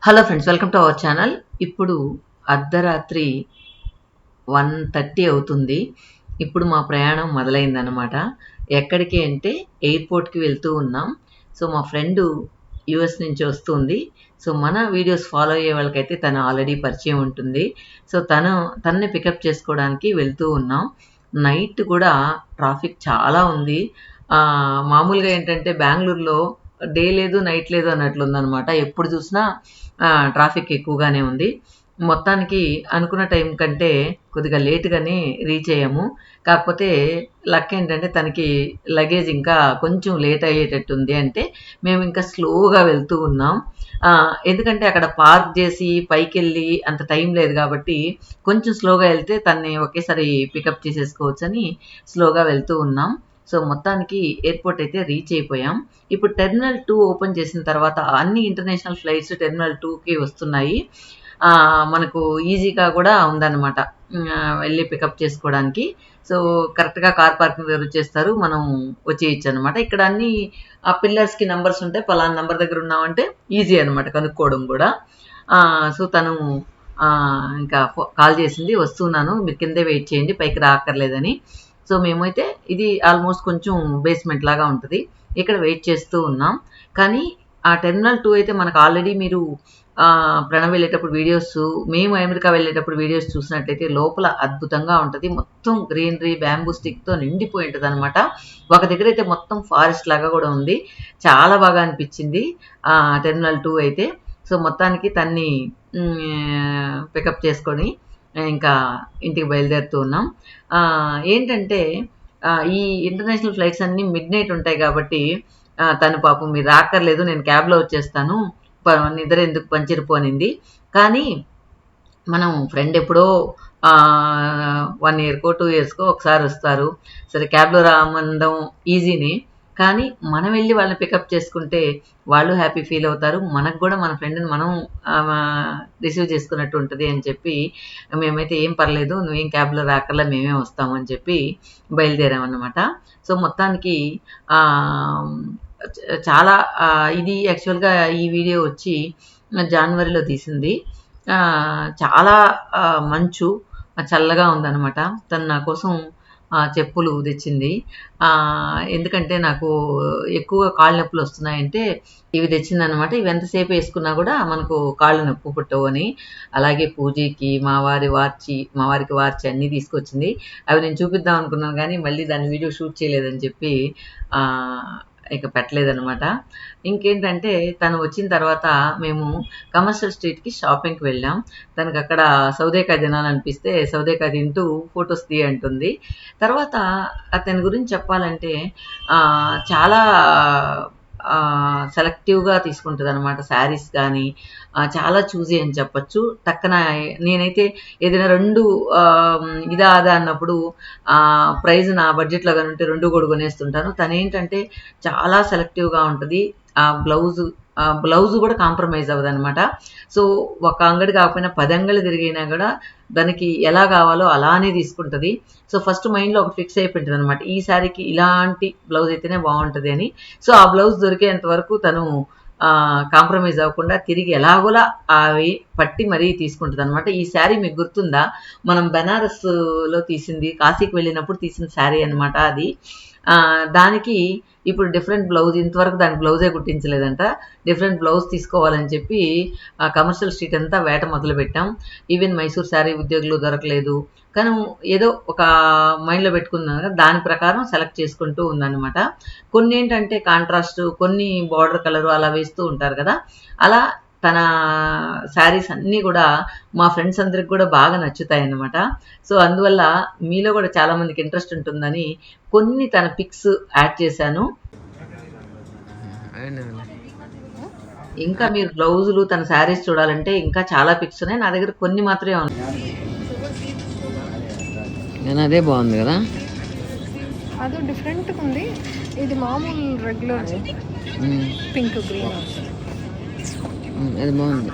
Hello friends, welcome to our channel. ఇప్పుడు అర్ధరాత్రి 1:30 అవుతుంది. ఇప్పుడు మా ప్రయాణం మొదలైందనమాట. ఎక్కడికి అంటే ఎయిర్‌పోర్ట్‌కి వెళ్తూ ఉన్నాం. సో, మా ఫ్రెండు యూఎస్ నుంచి వస్తుంది. సో, మన వీడియోస్ ఫాలో అయ్యే వాళ్ళకైతే తను ఆల్రెడీ పరిచయం ఉంటుంది. సో, తనని పికప్ చేసుకోవడానికి వెళ్తూ ఉన్నాం. నైట్ కూడా ట్రాఫిక్ చాలా ఉంది. మామూలుగా ఏంటంటే బెంగుళూరులో డే లేదు, నైట్ లేదు అన్నట్లుందనమాట. ఎప్పుడు చూసినా ట్రాఫిక్ ఎక్కువగానే ఉంది. మొత్తానికి అనుకున్న టైం కంటే కొద్దిగా లేట్‌గానే రీచ్ అయ్యాము. కాకపోతే లక్ ఏంటంటే తనకి లగేజ్ ఇంకా కొంచెం లేట్ అయ్యేటట్టుంది. అంటే మేమింకా స్లోగా వెళ్తూ ఉన్నాం. ఎందుకంటే అక్కడ పార్క్ జేసి పైకెళ్ళి అంత టైం లేదు గాబట్టి కొంచెం స్లోగా ఎళ్తే తనని ఒకేసారి పికప్ చేసేసుకోవచ్చని స్లోగా వెళ్తూ ఉన్నాం. సో, మొత్తానికి ఎయిర్‌పోర్ట్ అయితే రీచ్ అయిపోయాం. ఇప్పుడు టెర్మినల్ 2 ఓపెన్ చేసిన తర్వాత అన్ని ఇంటర్నేషనల్ ఫ్లైట్స్ టెర్మినల్ 2కి వస్తున్నాయి. మనకు ఈజీగా కూడా ఉందన్నమాట. వెళ్లి పికప్ చేసుకోవడానికి. సో, కరెక్ట్‌గా కార్ పార్కింగ్ దగ్గర వచ్చేస్తారు. మనం వచ్చేయొచ్చనమాట. ఇక్కడ అన్ని పిల్లర్స్‌కి నంబర్స్ ఉంటాయి. పలానా నంబర్ దగ్గర ఉన్నామంటే ఈజీ అనమాట కనుక్కోవడం కూడా. సో, తను ఇంకా కాల్ చేసింది. వస్తున్నాను. మీరు కిందే వెయిట్ చేయండి. పైకి రాక్కర్లేదని. సో, మేమైతే ఇది ఆల్మోస్ట్ కొంచెం బేస్‌మెంట్ లాగా ఉంటది. ఇక్కడ వెయిట్ చేస్తూ ఉన్నాం. కానీ ఆ టెర్మినల్ 2 అయితే మనకు ఆల్రెడీ మీరు ప్రణవ్ వెళ్ళేటప్పుడు వీడియోస్, మేము అమెరికా వెళ్ళేటప్పుడు వీడియోస్ చూసినట్టయితే లోపల అద్భుతంగా ఉంటది. మొత్తం గ్రీనరీ, బ్యాంబూ స్టిక్‌తో నిండిపోయి ఉంటదనమాట. ఒక దగ్గరైతే మొత్తం ఫారెస్ట్ లాగా గూడా ఉంది. చాలా బాగా అనిపిచ్చింది టెర్మినల్ 2 అయితే. సో, మొత్తానికి తన్ని పికప్ చేసుకొని ఇంకా ఇంటికి బయలుదేరుతూ ఉన్నాం. ఏంటంటే ఈ ఇంటర్నేషనల్ ఫ్లైట్స్ అన్నీ మిడ్‌నైట్ ఉంటాయి గాబట్టి తను పాపం మీరు రాక్కర్లేదు, నేను క్యాబ్‌లో వచ్చేస్తాను. నిద్ర ఎందుకు పంచెరుపు అనింది. కానీ మనం ఫ్రెండ్ ఎప్పుడో 1 ఇయర్‌కో, 2 ఇయర్స్‌కో ఒకసారి వస్తారు. సరే క్యాబ్‌లో రామనడం ఈజీనే. కానీ మనం వెళ్లి వాళ్ళని పికప్ చేసుకుంటే వాళ్ళు హ్యాపీ ఫీల్ అవుతారు. మనకు గూడా మన ఫ్రెండ్‌ని మనం రిసీవ్ చేసుకున్నట్టు ఉంటది అని చెప్పి మేమైతే ఏం పర్లేదు, నువ్వేం క్యాబ్‌లో రాక్కర్లా, మేమే వస్తాము అని చెప్పి బయలుదేరామన్నమాట. సో, మొత్తానికి ఆహ్, చాలా ఇది యాక్చువల్‌గా ఈ వీడియో వచ్చి జనవరిలో తీసింది. చాలా మంచు చల్లగా ఉందనమాట. తను నా కోసం చెప్పులు తెచ్చింది. ఎందుకంటే నాకు ఎక్కువగా కాళ్ళు నొప్పులొస్తున్నాయంటే ఇవి తెచ్చిందనమాట. ఇవి ఎంతసేపు ఏసుకున్నా గూడా మనకు కాళ్ళు నొప్పి పుట్టవని. అలాగే పూజకి మా వారికి వార్చి అన్నీ తీసుకొచ్చింది. అవి నేను చూపిద్దాం అనుకున్నాను గానీ, మళ్ళీ దాన్ని వీడియో షూట్ చేయలేదని చెప్పి ఆహ్, ఇక పెట్టలేదనమాట. ఇంకేంటంటే తను వచ్చిన తర్వాత మేము కమర్షియల్ స్ట్రీట్‌కి షాపింగ్‌కి వెళ్ళాం. తనకక్కడ సౌదేకాయ తినాలనిపిస్తే సౌదేకాయ తింటూ ఫోటోస్ తీయి అంటుంది. తర్వాత అతని గురించి చెప్పాలంటే చాలా సెలెక్టివ్‌గా తీసుకుంటదనమాట. శారీస్ గానీ చాలా చూసీ అని చెప్పొచ్చు. టక్కన నేనైతే ఏదైనా 2 ఇదా, అదా అన్నప్పుడు ప్రైస్ నా బడ్జెట్‌లో గాని ఉంటే 2 కూడా కొనేస్తుంటాను. తనేంటంటే చాలా సెలెక్టివ్‌గా ఉంటది. బ్లౌజ్ కూడా కాంప్రమైజ్ అవ్వదనమాట. సో, ఒక అంగడి కాకపోయినా 10 అంగళ్ళు తిరిగినా గూడా దానికి ఎలా గావాలో అలానే తీసుకుంటది. సో, ఫస్ట్ మైండ్‌లో ఒకటి ఫిక్స్ అయిపోయింటదనమాట. ఈ శారీకి ఇలాంటి బ్లౌజ్ అయితేనే బావుంటది అని. సో, ఆ బ్లౌజ్ దొరికేంత వరకు తను కాంప్రమైజ్ అవ్వకుండా తిరిగి ఎలాగోలా అవి పట్టి మరీ తీసుకుంటదనమాట. ఈ శారీ మీకు గుర్తుందా? మనం బెనారస్‌లో తీసింది, కాశీకి వెళ్ళినప్పుడు తీసిన శారీ అనమాట అది. దానికి ఇప్పుడు డిఫరెంట్ బ్లౌజ్, ఇంతవరకు దానికి బ్లౌజే కుట్టించలేదంట. డిఫరెంట్ బ్లౌజ్ తీసుకోవాలని చెప్పి కమర్షియల్ స్ట్రీట్ అంతా వేట మొదలుపెట్టాం. ఈవెన్ మైసూర్ శారీ ఉద్యోగులు దొరకలేదు. కానీ ఏదో ఒక మైండ్‌లో పెట్టుకున్నాను కదా! దాని ప్రకారం సెలెక్ట్ చేసుకుంటూ ఉందనమాట. కొన్నేంటంటే కాంట్రాస్ట్, కొన్ని బోర్డర్ కలరు అలా వేస్తూ ఉంటారు కదా! అలా తన శారీస్ అన్నీ గూడా మా ఫ్రెండ్స్ అందరికి గూడా బాగా నచ్చుతాయన్నమాట. సో, అందువల్ల మీలో గూడా చాలా మందికి ఇంట్రెస్ట్ ఉంటుందని కొన్ని తన పిక్స్ యాడ్ చేశాను. ఇంకా మీరు బ్లౌజులు, తన శారీస్ చూడాలంటే ఇంకా చాలా పిక్స్ ఉన్నాయి. నా దగ్గర కొన్ని మాత్రమే ఉన్నాయి. కానీ అదే బాగుంది కదా. అదో డిఫరెంట్గా ఉంది. ఇది మామూలు రెగ్యులర్ పింక్ గ్రీన్ అది బాగుంది.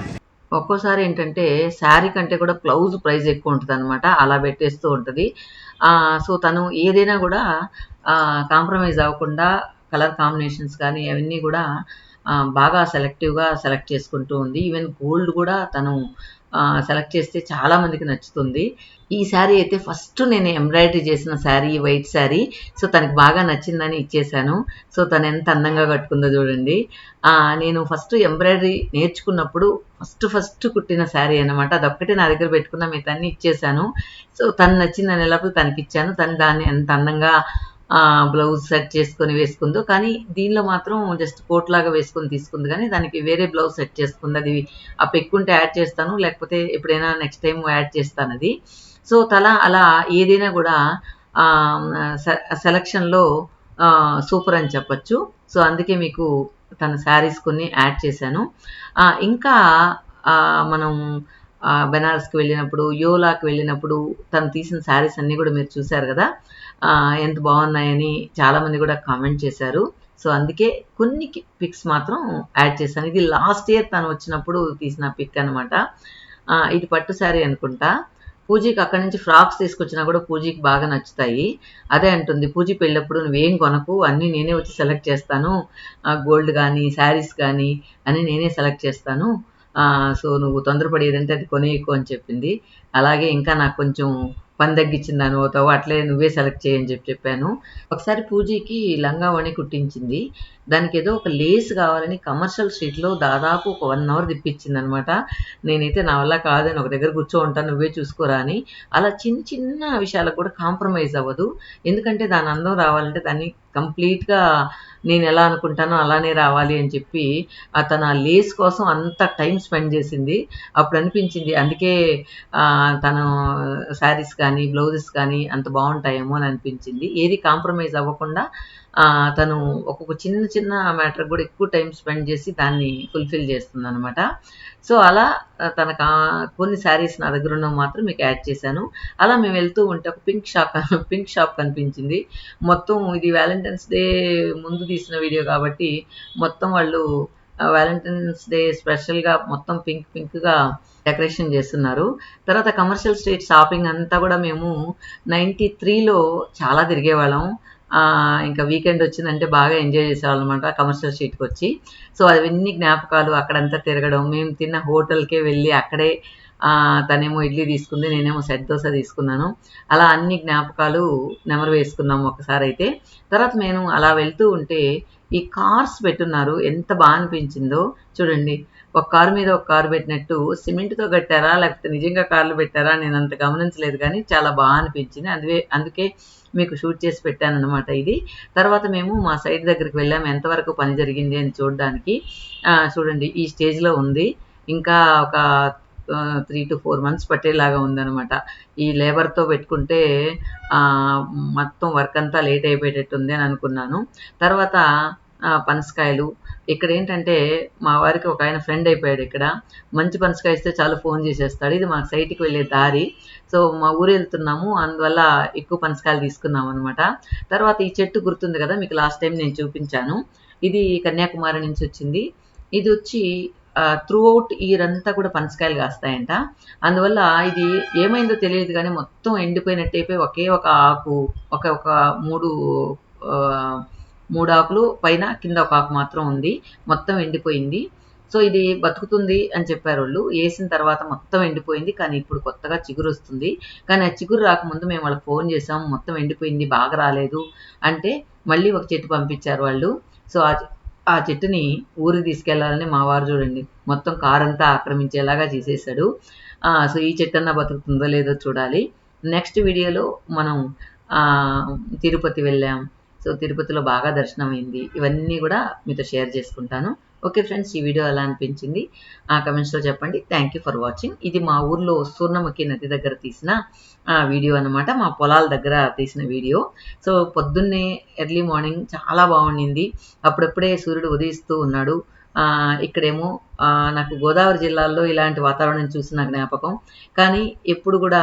ఒక్కోసారి ఏంటంటే శారీ కంటే కూడా బ్లౌజ్ ప్రైస్ ఎక్కువ ఉంటదనమాట. అలా పెట్టేస్తూ ఉంటది. సో, తను ఏదైనా గూడా కాంప్రమైజ్ అవ్వకుండా కలర్ కాంబినేషన్స్ కానీ అవన్నీ గూడా బాగా సెలెక్టివ్గా సెలెక్ట్ చేసుకుంటూ ఉంది. ఈవెన్ గోల్డ్ కూడా తను సెలెక్ట్ చేస్తే చాలా మందికి నచ్చుతుంది. ఈ శారీ అయితే ఫస్ట్ నేను ఎంబ్రాయిడరీ చేసిన శారీ, వైట్ శారీ. సో తనకి బాగా నచ్చిందని ఇచ్చేసాను. సో తను ఎంత అందంగా కట్టుకుందో చూడండి. నేను ఫస్ట్ ఎంబ్రాయిడరీ నేర్చుకున్నప్పుడు ఫస్ట్ కుట్టిన శారీ అనమాట. అదొక్కటే నా దగ్గర పెట్టుకున్న, మిగతాన్ని ఇచ్చేసాను. సో తను నచ్చిందని ఎలాగో తనకి ఇచ్చాను. తను దాన్ని ఎంత అందంగా బ్లౌజ్ సెట్ చేసుకొని వేసుకుందో, కానీ దీనిలో మాత్రం జస్ట్ కోట్ లాగా వేసుకొని తీసుకుంది, కానీ దానికి వేరే బ్లౌజ్ సెట్ చేసుకుంది. అది ఆ పెక్కుంటే యాడ్ చేస్తాను, లేకపోతే ఎప్పుడైనా నెక్స్ట్ టైం యాడ్ చేస్తాను అది. సో అలా ఏదైనా కూడా సెలక్షన్లో సూపర్ అని చెప్పచ్చు. సో అందుకే మీకు తన శారీస్ కొన్ని యాడ్ చేశాను. ఇంకా మనం బెనారస్కి వెళ్ళినప్పుడు, యోలాకి వెళ్ళినప్పుడు తను తీసిన శారీస్ అన్నీ కూడా మీరు చూశారు కదా, ఎంత బాగున్నాయని చాలామంది కూడా కామెంట్ చేశారు. సో అందుకే కొన్ని పిక్స్ మాత్రం యాడ్ చేశాను. ఇది లాస్ట్ ఇయర్ తను వచ్చినప్పుడు తీసిన పిక్ అనమాట. ఇది పట్టు శారీ అనుకుంటా. పూజకి అక్కడి నుంచి ఫ్రాక్స్ తీసుకొచ్చినా కూడా పూజకి బాగా నచ్చుతాయి. అదే అంటుంది, పూజ పెళ్ళప్పుడు నువ్వేం కొనకు, అన్నీ నేనే వచ్చి సెలెక్ట్ చేస్తాను, గోల్డ్ కానీ శారీస్ కానీ అన్నీ నేనే సెలెక్ట్ చేస్తాను. సో నువ్వు తొందరపడి ఏదంటే అది కొనేయకు అని చెప్పింది. అలాగే ఇంకా నాకు కొంచెం పని తగ్గించింది దాని అవుతావు, అట్లే నువ్వే సెలెక్ట్ చేయని చెప్పాను. ఒకసారి పూజకి లంగా వణి కుట్టించింది. దానికి ఏదో ఒక లేస్ కావాలని కమర్షియల్ స్ట్రీట్లో దాదాపు ఒక 1 అవర్ తిప్పించింది అనమాట. నేనైతే నా వల్ల కాదని ఒక దగ్గర కూర్చో ఉంటాను, నువ్వే చూసుకోరా అని. అలా చిన్న విషయాలకు కూడా కాంప్రమైజ్ అవ్వదు. ఎందుకంటే దాని అందం రావాలంటే దాన్ని కంప్లీట్గా నేను ఎలా అనుకుంటానో అలానే రావాలి అని చెప్పి తన లేస్ కోసం అంత టైం స్పెండ్ చేసింది. అప్పుడు అనిపించింది అందుకే తను శారీస్ కానీ బ్లౌజెస్ కానీ అంత బాగుంటాయేమో అని అనిపించింది. ఏది కాంప్రమైజ్ అవ్వకుండా తను ఒక్కొక్క చిన్న మ్యాటర్ కూడా ఎక్కువ టైం స్పెండ్ చేసి దాన్ని ఫుల్ఫిల్ చేస్తుంది అనమాట. సో అలా తనకు కొన్ని శారీస్ నా దగ్గర ఉన్నవి మాత్రం మీకు యాడ్ చేశాను. అలా మేము వెళ్తూ ఉంటే ఒక పింక్ షాప్ కనిపించింది. మొత్తం ఇది వ్యాలంటైన్స్ డే ముందు తీసిన వీడియో కాబట్టి మొత్తం వాళ్ళు వ్యాలంటైన్స్ డే స్పెషల్గా మొత్తం పింక్గా డెకరేషన్ చేస్తున్నారు. తర్వాత కమర్షియల్ స్ట్రీట్ షాపింగ్ అంతా కూడా మేము 93లో చాలా తిరిగేవాళ్ళం. ఇంకా వీకెండ్ వచ్చిందంటే బాగా ఎంజాయ్ చేసేవాళ్ళం అనమాట కమర్షియల్ స్ట్రీట్కి వచ్చి. సో అవన్నీ జ్ఞాపకాలు, అక్కడంతా తిరగడం, మేము తిన్న హోటల్కే వెళ్ళి అక్కడే తనేమో ఇడ్లీ తీసుకుంది, నేనేమో సెట్ దోశ తీసుకున్నాను. అలా అన్ని జ్ఞాపకాలు నెమరు వేసుకున్నాము ఒకసారి అయితే. తర్వాత నేను అలా వెళ్తూ ఉంటే ఈ కార్స్ పెట్టున్నారు, ఎంత బాగా అనిపించిందో చూడండి. ఒక కారు మీద ఒక కారు పెట్టినట్టు సిమెంట్తో కట్టారా లేకపోతే నిజంగా కార్లు పెట్టారా నేను అంత గమనించలేదు, కానీ చాలా బాగా అనిపించింది. అందుకే మీకు షూట్ చేసి పెట్టాను అనమాట ఇది. తర్వాత మేము మా సైట్ దగ్గరికి వెళ్ళాము, ఎంతవరకు పని జరిగింది అని చూడడానికి. చూడండి ఈ స్టేజ్లో ఉంది, ఇంకా ఒక 3 to 4 months పట్టేలాగా ఉందన్నమాట. ఈ లేబర్తో పెట్టుకుంటే మొత్తం వర్క్ అంతా లేట్ అయిపోయేటట్టుంది అని అనుకున్నాను. తర్వాత పనసకాయలు, ఇక్కడ ఏంటంటే మా వారికి ఒక ఆయన ఫ్రెండ్ అయిపోయాడు. ఇక్కడ మంచి పనసకాయ ఇస్తే చాలు ఫోన్ చేసేస్తాడు. ఇది మా సైట్కి వెళ్ళే దారి. సో మా ఊరు వెళ్తున్నాము, అందువల్ల ఎక్కువ పనసకాయలు తీసుకున్నాం అనమాట. తర్వాత ఈ చెట్టు గుర్తుంది కదా మీకు, లాస్ట్ టైం నేను చూపించాను. ఇది కన్యాకుమారి నుంచి వచ్చింది. ఇది వచ్చి త్రూ అవుట్ ఇయర్ అంతా కూడా పనసకాయలు కాస్తాయంట. అందువల్ల ఇది ఏమైందో తెలియదు కానీ మొత్తం ఎండిపోయినట్టు అయిపోయి ఒకే ఒక ఆకు, ఒక మూడు ఆకులు పైన, కింద ఒక ఆకు మాత్రం ఉంది, మొత్తం ఎండిపోయింది. సో ఇది బతుకుతుంది అని చెప్పారు వాళ్ళు. వేసిన తర్వాత మొత్తం ఎండిపోయింది, కానీ ఇప్పుడు కొత్తగా చిగురు వస్తుంది. కానీ ఆ చిగురు రాకముందు మేము వాళ్ళకి ఫోన్ చేసాం, మొత్తం ఎండిపోయింది బాగా రాలేదు అంటే మళ్ళీ ఒక చెట్టు పంపించారు వాళ్ళు. సో ఆ చెట్టుని ఊరికి తీసుకెళ్లాలని మా వారు చూడండి మొత్తం కారంతా ఆక్రమించేలాగా చేసేసాడు. సో ఈ చెట్టు అన్నా బతుకుతుందో లేదో చూడాలి. నెక్స్ట్ వీడియోలో మనం తిరుపతి వెళ్ళాం. సో తిరుపతిలో బాగా దర్శనం అయింది. ఇవన్నీ కూడా మీతో షేర్ చేసుకుంటాను. ఓకే ఫ్రెండ్స్, ఈ వీడియో ఎలా అనిపించింది కమెంట్స్లో చెప్పండి. Thank you for watching. ఇది మా ఊర్లో సూర్ణముఖి నది దగ్గర తీసిన వీడియో అనమాట, మా పొలాల దగ్గర తీసిన వీడియో. సో పొద్దున్నే ఎర్లీ మార్నింగ్ చాలా బాగుండింది, అప్పుడప్పుడే సూర్యుడు ఉదయిస్తూ ఉన్నాడు. ఇక్కడేమో నాకు గోదావరి జిల్లాల్లో ఇలాంటి వాతావరణం చూసిన జ్ఞాపకం, కానీ ఎప్పుడు కూడా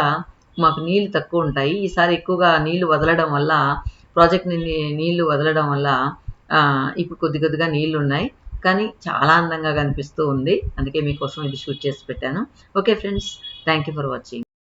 మాకు నీళ్లు తక్కువ ఉంటాయి. ఈసారి ఎక్కువగా నీళ్లు వదలడం వల్ల, ప్రాజెక్ట్ నీళ్లు వదలడం వల్ల ఇప్పుడు కొద్దిగా నీళ్లు ఉన్నాయి, కానీ చాలా అందంగా కనిపిస్తూ ఉంది. అందుకే మీకోసం ఇది షూట్ చేసి పెట్టాను. Okay friends, thank you for watching.